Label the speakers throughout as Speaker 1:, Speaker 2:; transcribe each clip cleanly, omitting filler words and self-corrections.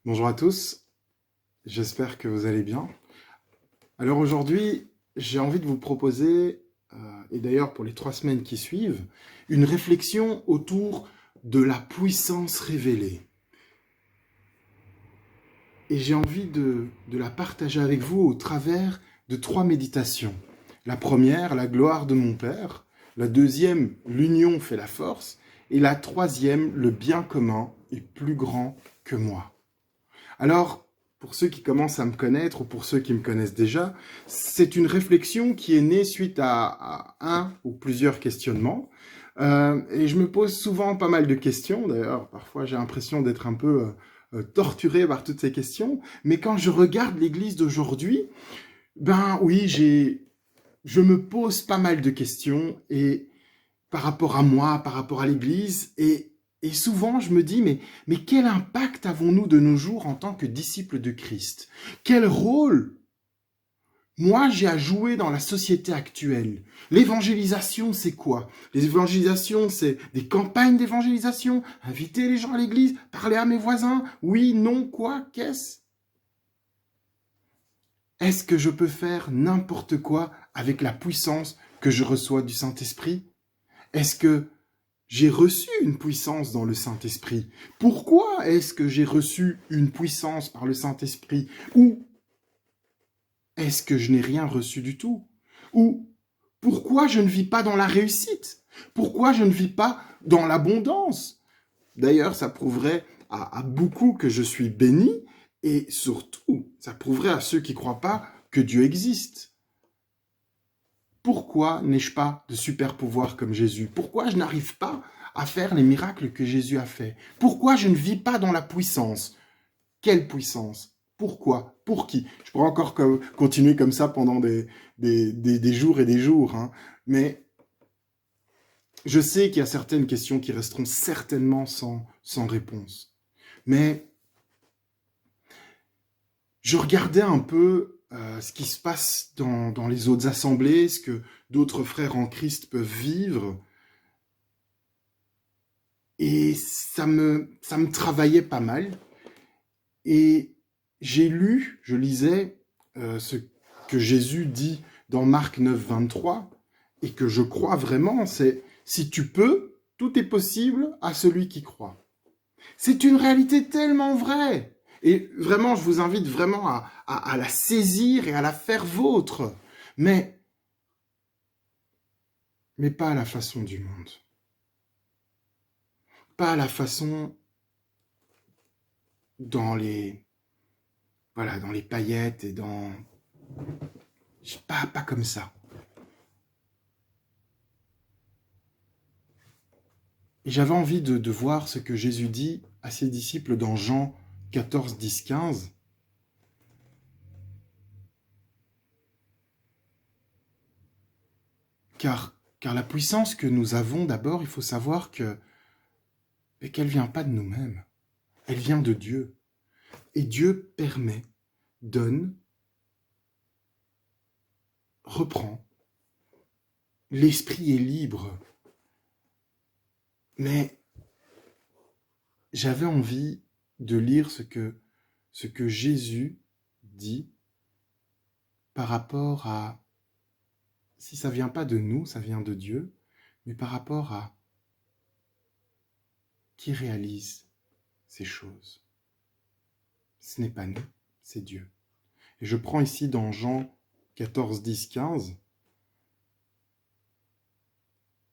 Speaker 1: Bonjour à tous, j'espère que vous allez bien. Alors aujourd'hui, j'ai envie de vous proposer, et d'ailleurs pour les 3 semaines qui suivent, une réflexion autour de la puissance révélée. Et j'ai envie de la partager avec vous au travers de 3 méditations. La première, la gloire de mon Père. La deuxième, l'union fait la force. Et la troisième, le bien commun est plus grand que moi. Alors, pour ceux qui commencent à me connaître ou pour ceux qui me connaissent déjà, c'est une réflexion qui est née suite à un ou plusieurs questionnements. Et je me pose souvent pas mal de questions. D'ailleurs, parfois j'ai l'impression d'être un peu torturé par toutes ces questions. Mais quand je regarde l'Église d'aujourd'hui, ben oui, je me pose pas mal de questions et par rapport à moi, par rapport à l'Église. Et souvent, je me dis, mais quel impact avons-nous de nos jours en tant que disciples de Christ? Quel rôle, moi, j'ai à jouer dans la société actuelle? L'évangélisation, c'est quoi? L'évangélisation, c'est des campagnes d'évangélisation, inviter les gens à l'église, parler à mes voisins, oui, non, quoi, qu'est-ce? Est-ce que je peux faire n'importe quoi avec la puissance que je reçois du Saint-Esprit? Est-ce que j'ai reçu une puissance dans le Saint-Esprit? Pourquoi est-ce que j'ai reçu une puissance par le Saint-Esprit? Ou est-ce que je n'ai rien reçu du tout? Ou pourquoi je ne vis pas dans la réussite? Pourquoi je ne vis pas dans l'abondance? D'ailleurs, ça prouverait à beaucoup que je suis béni et surtout, ça prouverait à ceux qui ne croient pas que Dieu existe. Pourquoi n'ai-je pas de super pouvoir comme Jésus? Pourquoi je n'arrive pas à faire les miracles que Jésus a fait? Pourquoi je ne vis pas dans la puissance? Quelle puissance? Pourquoi? Pour qui? Je pourrais encore continuer comme ça pendant des jours et des jours, hein. Mais je sais qu'il y a certaines questions qui resteront certainement sans réponse. Mais je regardais un peu ce qui se passe dans les autres assemblées, ce que d'autres frères en Christ peuvent vivre. Et ça me travaillait pas mal. Et je lisais ce que Jésus dit dans Marc 9, 23, et que je crois vraiment, c'est si tu peux, tout est possible à celui qui croit. C'est une réalité tellement vraie. Et vraiment, je vous invite vraiment à la saisir et à la faire vôtre. Mais pas à la façon du monde. Pas à la façon dans dans les paillettes et pas comme ça. Et j'avais envie de voir ce que Jésus dit à ses disciples dans Jean 14, 10, 15. Car la puissance que nous avons, d'abord, il faut savoir qu'elle ne vient pas de nous-mêmes. Elle vient de Dieu. Et Dieu permet, donne, reprend. L'esprit est libre. Mais j'avais envie de lire ce que Jésus dit par rapport à, si ça vient pas de nous, ça vient de Dieu, mais par rapport à qui réalise ces choses. Ce n'est pas nous, c'est Dieu. Et je prends ici dans Jean 14, 10, 15.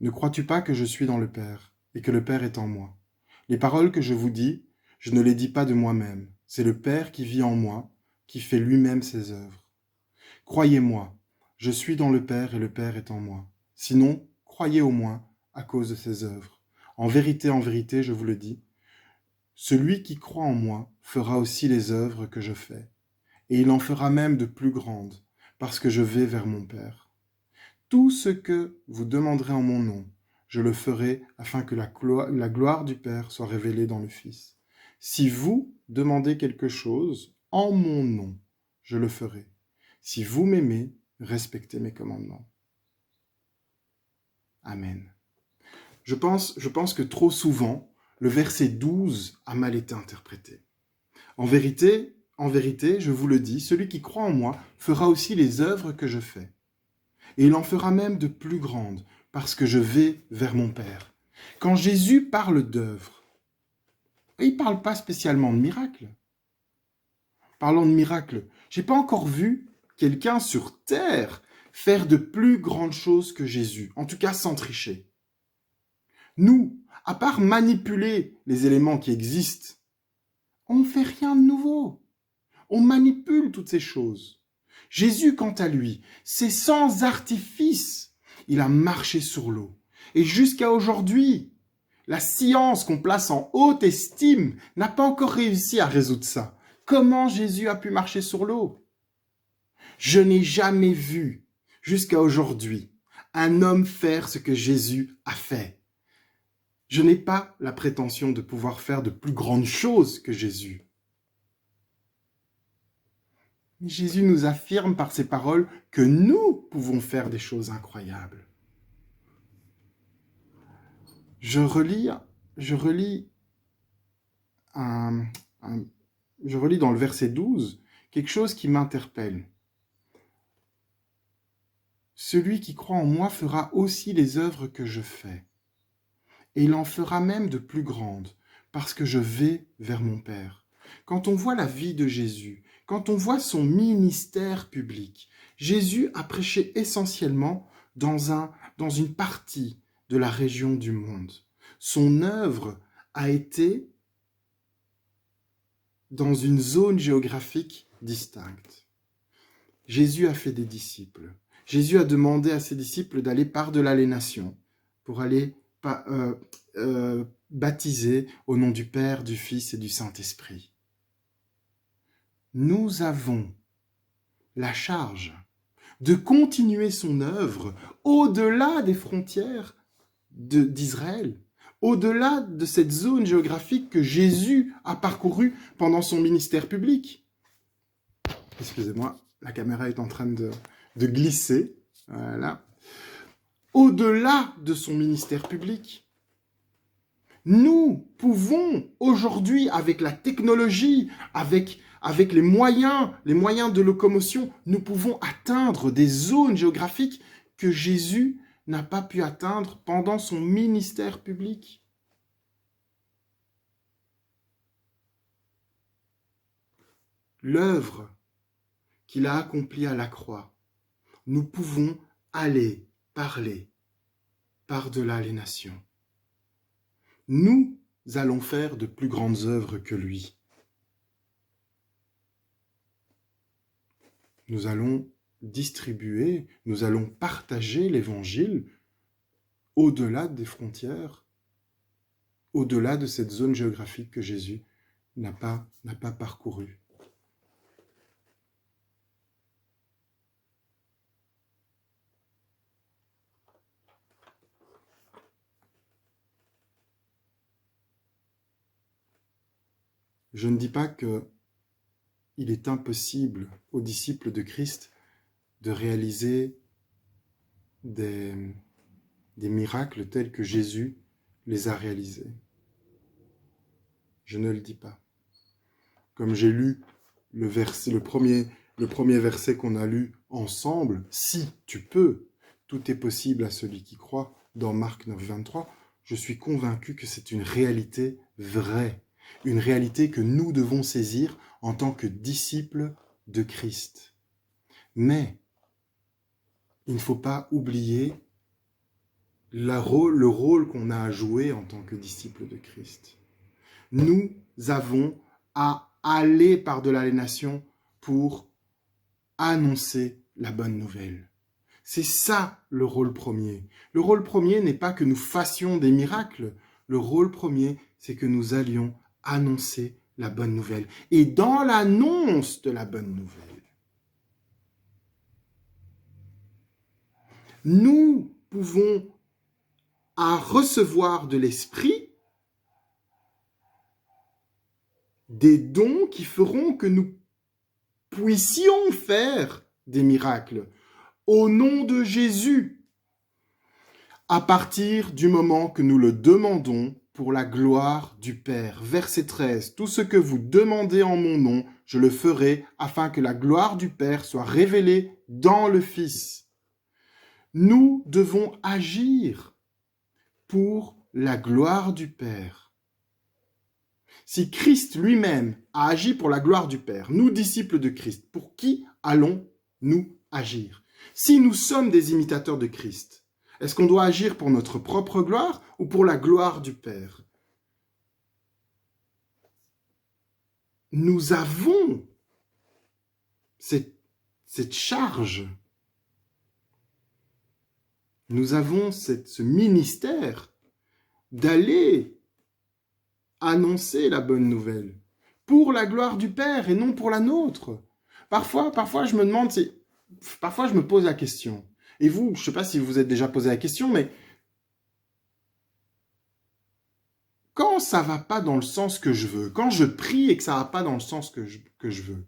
Speaker 1: Ne crois-tu pas que je suis dans le Père et que le Père est en moi? Les paroles que je vous dis, je ne les dis pas de moi-même. C'est le Père qui vit en moi, qui fait lui-même ses œuvres. Croyez-moi, je suis dans le Père et le Père est en moi. Sinon, croyez au moins à cause de ses œuvres. En vérité, je vous le dis, celui qui croit en moi fera aussi les œuvres que je fais, et il en fera même de plus grandes, parce que je vais vers mon Père. Tout ce que vous demanderez en mon nom, je le ferai afin que la gloire du Père soit révélée dans le Fils. Si vous demandez quelque chose en mon nom, je le ferai. Si vous m'aimez, respectez mes commandements. Amen. Je pense que trop souvent, le verset 12 a mal été interprété. En vérité, je vous le dis, celui qui croit en moi fera aussi les œuvres que je fais. Et il en fera même de plus grandes, parce que je vais vers mon Père. Quand Jésus parle d'œuvres, il ne parle pas spécialement de miracles. Parlant de miracles, j'ai pas encore vu quelqu'un sur terre faire de plus grandes choses que Jésus, en tout cas sans tricher. Nous, à part manipuler les éléments qui existent, on ne fait rien de nouveau. On manipule toutes ces choses. Jésus, quant à lui, c'est sans artifice. Il a marché sur l'eau. Et jusqu'à aujourd'hui, la science qu'on place en haute estime n'a pas encore réussi à résoudre ça. Comment Jésus a pu marcher sur l'eau? Je n'ai jamais vu, jusqu'à aujourd'hui, un homme faire ce que Jésus a fait. Je n'ai pas la prétention de pouvoir faire de plus grandes choses que Jésus. Mais Jésus nous affirme par ses paroles que nous pouvons faire des choses incroyables. Je relis dans le verset 12 quelque chose qui m'interpelle. Celui qui croit en moi fera aussi les œuvres que je fais. Et il en fera même de plus grandes, parce que je vais vers mon Père. Quand on voit la vie de Jésus, quand on voit son ministère public, Jésus a prêché essentiellement dans une partie de la région du monde. Son œuvre a été dans une zone géographique distincte. Jésus a fait des disciples. Jésus a demandé à ses disciples d'aller par-delà les nations pour aller baptiser au nom du Père, du Fils et du Saint-Esprit. Nous avons la charge de continuer son œuvre au-delà des frontières d'Israël, au-delà de cette zone géographique que Jésus a parcourue pendant son ministère public. Excusez-moi, la caméra est en train de glisser. Voilà. Au-delà de son ministère public. Nous pouvons aujourd'hui, avec la technologie, avec les moyens de locomotion, nous pouvons atteindre des zones géographiques que Jésus n'a pas pu atteindre pendant son ministère public. L'œuvre qu'il a accomplie à la croix, nous pouvons aller parler par-delà les nations. Nous allons faire de plus grandes œuvres que lui. Nous allons distribuer, nous allons partager l'Évangile au-delà des frontières, au-delà de cette zone géographique que Jésus n'a pas parcourue. Je ne dis pas qu'il est impossible aux disciples de Christ de réaliser des miracles tels que Jésus les a réalisés. Je ne le dis pas. Comme j'ai lu le premier verset qu'on a lu ensemble, si tu peux, tout est possible à celui qui croit, dans Marc 9, 23, je suis convaincu que c'est une réalité vraie. Une réalité que nous devons saisir en tant que disciples de Christ. Mais il ne faut pas oublier le rôle qu'on a à jouer en tant que disciples de Christ. Nous avons à aller par-delà les nations pour annoncer la bonne nouvelle. C'est ça le rôle premier. Le rôle premier n'est pas que nous fassions des miracles. Le rôle premier, c'est que nous allions annoncer la bonne nouvelle. Et dans l'annonce de la bonne nouvelle, nous pouvons recevoir de l'Esprit des dons qui feront que nous puissions faire des miracles au nom de Jésus, à partir du moment que nous le demandons pour la gloire du Père. Verset 13, tout ce que vous demandez en mon nom, je le ferai afin que la gloire du Père soit révélée dans le Fils. Nous devons agir pour la gloire du Père. Si Christ lui-même a agi pour la gloire du Père, nous, disciples de Christ, pour qui allons-nous agir? Si nous sommes des imitateurs de Christ, est-ce qu'on doit agir pour notre propre gloire ou pour la gloire du Père? Nous avons cette charge. Nous avons ce ministère d'aller annoncer la bonne nouvelle pour la gloire du Père et non pour la nôtre. Parfois je me demande, parfois je me pose la question. Et vous, je ne sais pas si vous vous êtes déjà posé la question, mais quand ça ne va pas dans le sens que je veux, quand je prie et que ça ne va pas dans le sens que je veux,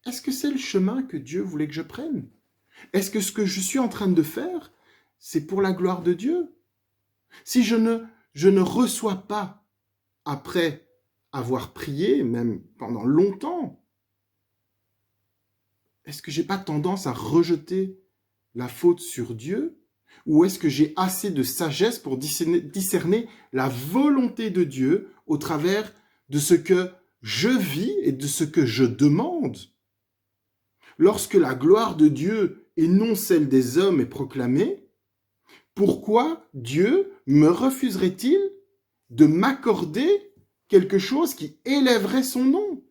Speaker 1: est-ce que c'est le chemin que Dieu voulait que je prenne? Est-ce que ce que je suis en train de faire, c'est pour la gloire de Dieu? Si je ne reçois pas après avoir prié, même pendant longtemps, est-ce que j'ai pas tendance à rejeter la faute sur Dieu? Ou est-ce que j'ai assez de sagesse pour discerner la volonté de Dieu au travers de ce que je vis et de ce que je demande? Lorsque la gloire de Dieu et non celle des hommes est proclamée, pourquoi Dieu me refuserait-il de m'accorder quelque chose qui élèverait son nom?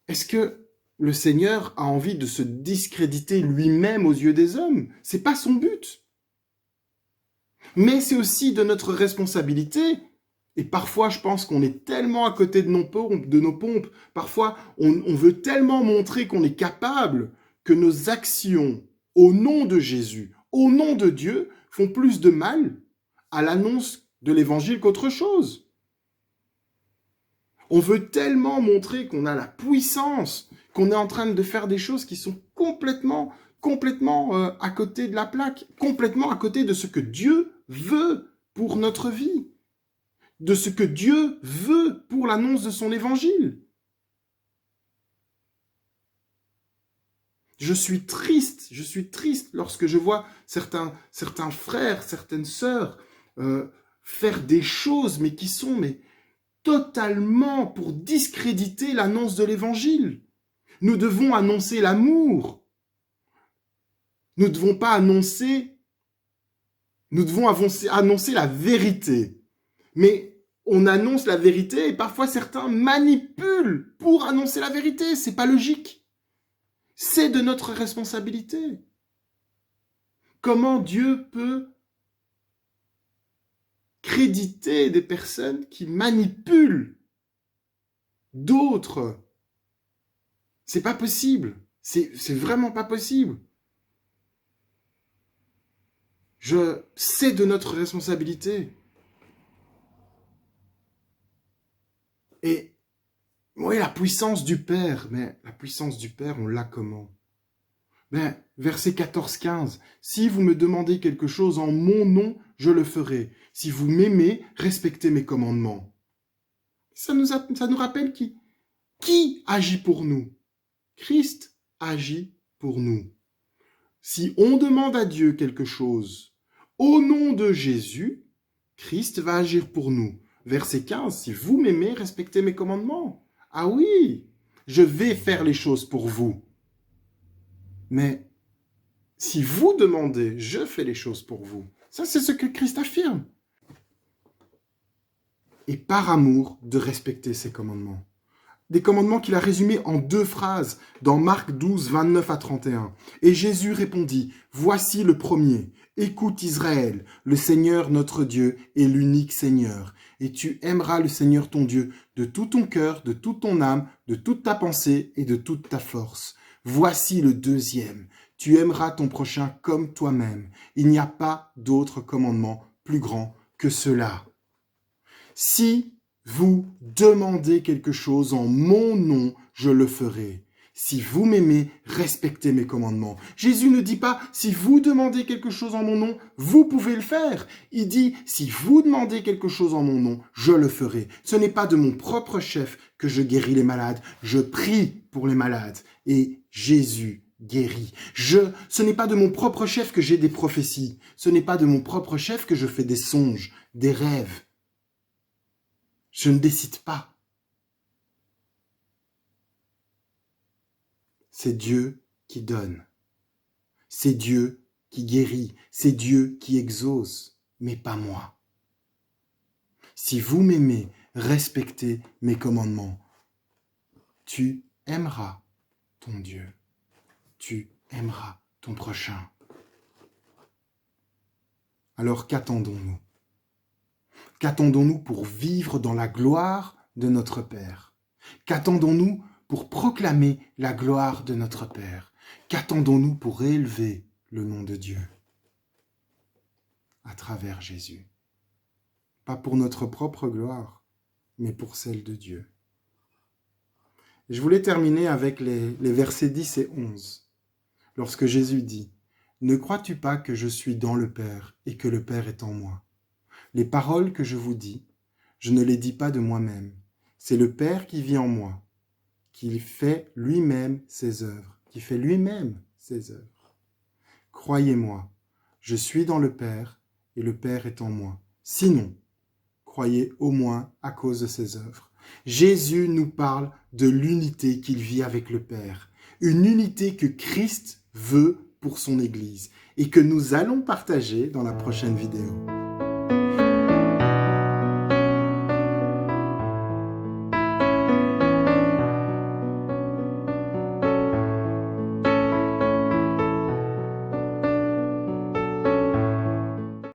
Speaker 1: Est-ce que le Seigneur a envie de se discréditer lui-même aux yeux des hommes? C'est pas son but. Mais c'est aussi de notre responsabilité. Et parfois, je pense qu'on est tellement à côté de nos pompes. Parfois, on veut tellement montrer qu'on est capable que nos actions, au nom de Jésus, au nom de Dieu, font plus de mal à l'annonce de l'évangile qu'autre chose. On veut tellement montrer qu'on a la puissance, qu'on est en train de faire des choses qui sont complètement à côté de la plaque, complètement à côté de ce que Dieu veut pour notre vie, de ce que Dieu veut pour l'annonce de son évangile. Je suis triste lorsque je vois certains frères, certaines sœurs faire des choses, mais qui sont totalement pour discréditer l'annonce de l'évangile. Nous devons annoncer l'amour. Nous devons annoncer la vérité. Mais on annonce la vérité et parfois certains manipulent pour annoncer la vérité. C'est pas logique. C'est de notre responsabilité. Comment Dieu peut créditer des personnes qui manipulent d'autres? C'est pas possible. C'est vraiment pas possible. C'est de notre responsabilité. Et oui, la puissance du Père, mais la puissance du Père, on l'a comment? Verset 14-15, si vous me demandez quelque chose en mon nom, je le ferai. Si vous m'aimez, respectez mes commandements. Ça nous rappelle qui agit pour nous? Christ agit pour nous. Si on demande à Dieu quelque chose au nom de Jésus, Christ va agir pour nous. Verset 15, si vous m'aimez, respectez mes commandements. Ah oui, je vais faire les choses pour vous. Mais si vous demandez, je fais les choses pour vous. Ça, c'est ce que Christ affirme. Et par amour, de respecter ses commandements. Des commandements qu'il a résumés en 2 phrases dans Marc 12, 29 à 31. Et Jésus répondit, voici le premier. Écoute Israël, le Seigneur notre Dieu est l'unique Seigneur. Et tu aimeras le Seigneur ton Dieu de tout ton cœur, de toute ton âme, de toute ta pensée et de toute ta force. Voici le deuxième. Tu aimeras ton prochain comme toi-même. Il n'y a pas d'autre commandement plus grand que cela. Si vous demandez quelque chose en mon nom, je le ferai. si vous m'aimez, respectez mes commandements. Jésus ne dit pas, si vous demandez quelque chose en mon nom, vous pouvez le faire. Il dit, si vous demandez quelque chose en mon nom, je le ferai. Ce n'est pas de mon propre chef que je guéris les malades. Je prie pour les malades. Et Jésus guérit. Ce n'est pas de mon propre chef que j'ai des prophéties. Ce n'est pas de mon propre chef que je fais des songes, des rêves. Je ne décide pas. C'est Dieu qui donne. C'est Dieu qui guérit. C'est Dieu qui exauce, mais pas moi. Si vous m'aimez, respectez mes commandements. Tu aimeras ton Dieu. Tu aimeras ton prochain. Alors qu'attendons-nous? Qu'attendons-nous pour vivre dans la gloire de notre Père? Qu'attendons-nous pour proclamer la gloire de notre Père? Qu'attendons-nous pour élever le nom de Dieu? À travers Jésus. Pas pour notre propre gloire, mais pour celle de Dieu. Je voulais terminer avec les versets 10 et 11. Lorsque Jésus dit « Ne crois-tu pas que je suis dans le Père et que le Père est en moi? Les paroles que je vous dis, je ne les dis pas de moi-même. C'est le Père qui vit en moi, qui fait lui-même ses œuvres, Croyez-moi, je suis dans le Père et le Père est en moi. Sinon, croyez au moins à cause de ses œuvres. » Jésus nous parle de l'unité qu'il vit avec le Père, une unité que Christ veut pour son Église et que nous allons partager dans la prochaine vidéo.